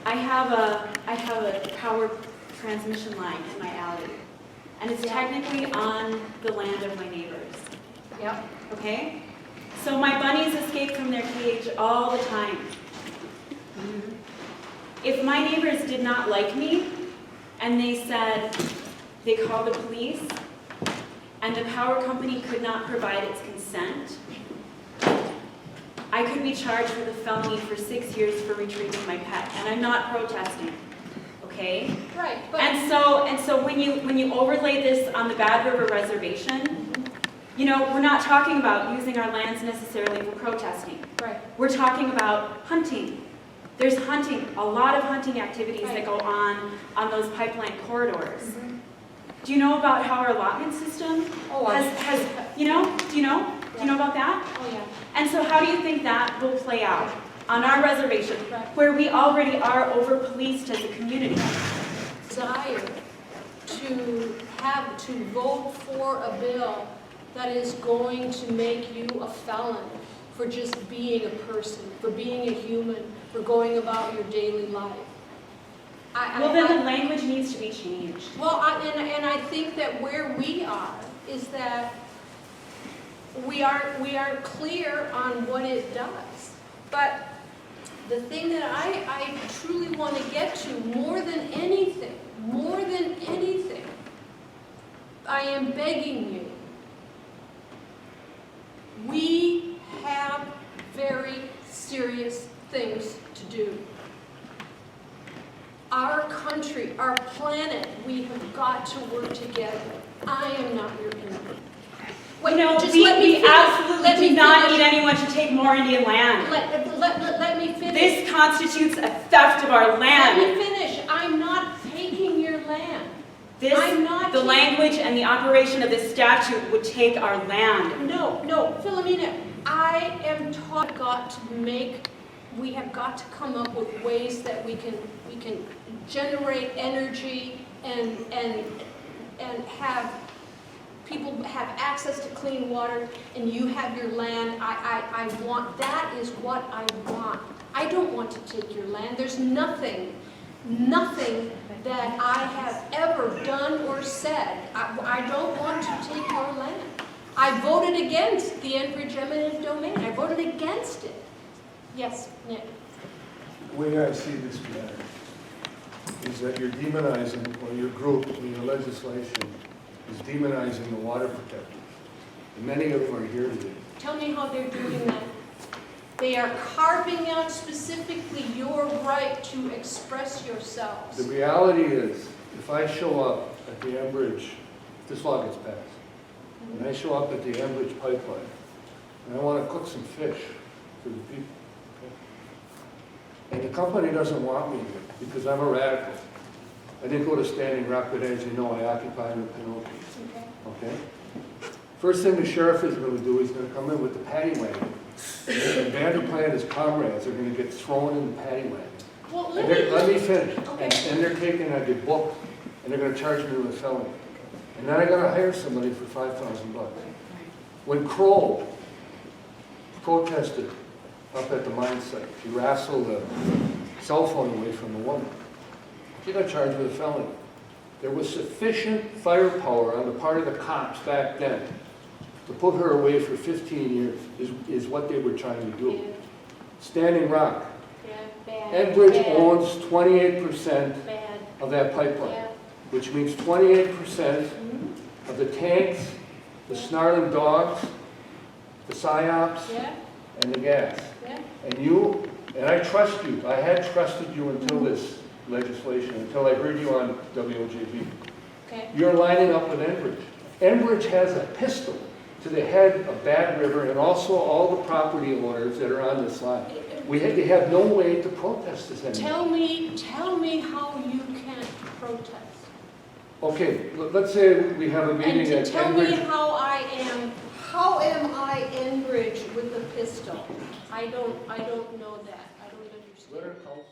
I have a power transmission line in my alley, and it's technically on the land of my neighbors. Yep. Okay? So my bunnies escape from their cage all the time. If my neighbors did not like me, and they said they called the police, and the power company could not provide its consent, I could be charged with a felony for 6 years for retrieving my pet, and I'm not protesting, okay? Right. But And so when you overlay this on the Bad River Reservation, you know, we're not talking about using our lands necessarily for protesting. right. We're talking about hunting. There's hunting, a lot of hunting activities that go on those pipeline corridors. Do you know about how our allotment system Oh, has you know? Do you know? Do you know about that? Oh, yeah. And so how do you think that will play out on our reservation, Right. where we already are over-policed as a community? Desire to vote for a bill that is going to make you a felon for just being a person, for being a human, for going about your daily life. Well, then the language needs to be changed. Well, and I think that where we are is that we are clear on what it does. But the thing that I truly want to get to more than anything, I am begging you. We have very serious things to do. Our country, our planet, we have got to work together. I am not your enemy. Wait, No, just we let me finish. absolutely Let me do not finish. need anyone to take more Indian land. Let me finish. This constitutes a theft of our Let land. me finish. I'm not taking your land. I'm not The taking- language and the operation of this statute would take our land. No, Philomena, I am taught we have got to come up with ways that we can generate energy and have people have access to clean water, and you have your land. I want, that is what I want. I don't want to take your land. There's nothing that I have ever done or said. I don't want to take your land. I voted against the Enbridge eminent domain. I voted against it. Yes, Nick. The way I see this matter is that you're demonizing, or your group, or your legislation, is demonizing the water protectors. And many of them are here today. Tell me how they're doing that. They are carving out specifically your right to express yourselves. The reality is, if I show up at the Enbridge, this law gets passed, and I show up at the Enbridge pipeline, and I want to cook some fish for the people, okay? And the company doesn't want me here because I'm a radical. I didn't go to Standing Rock, but as you know, I occupy in the Pinocchio. Okay? First thing the sheriff is going to do is going to come in with the paddy wagon. And Vanderplant and his comrades are going to get thrown in the paddy wagon. Well, And let me finish. Okay. And they're taking a book, and they're going to charge me with a felony. And then I got to hire somebody for $5,000. When Kroll protested up at the mine site, he wrestled a cell phone away from the woman. She got charged with a felony. There was sufficient firepower on the part of the cops back then to put her away for 15 years, is what they were trying to do. Yeah. Standing Rock. Yeah, bad. Enbridge Bad. owns 28% Bad. of that pipeline, Yeah. which means 28% of the tanks, the snarling dogs, the psyops, Yeah. and the gas. Yeah. And I trust you. I had trusted you until this legislation, until I heard you on WOJB. Okay. You're lining up with Enbridge. Enbridge has a pistol to the head of Bad River and also all the property owners that are on this line. They have no way to protest this anymore. Tell me how you can protest. Okay, let's say we have a meeting And at tell me Enbridge. how am I Enbridge with a pistol? I don't know that. I don't understand. Let her counsel.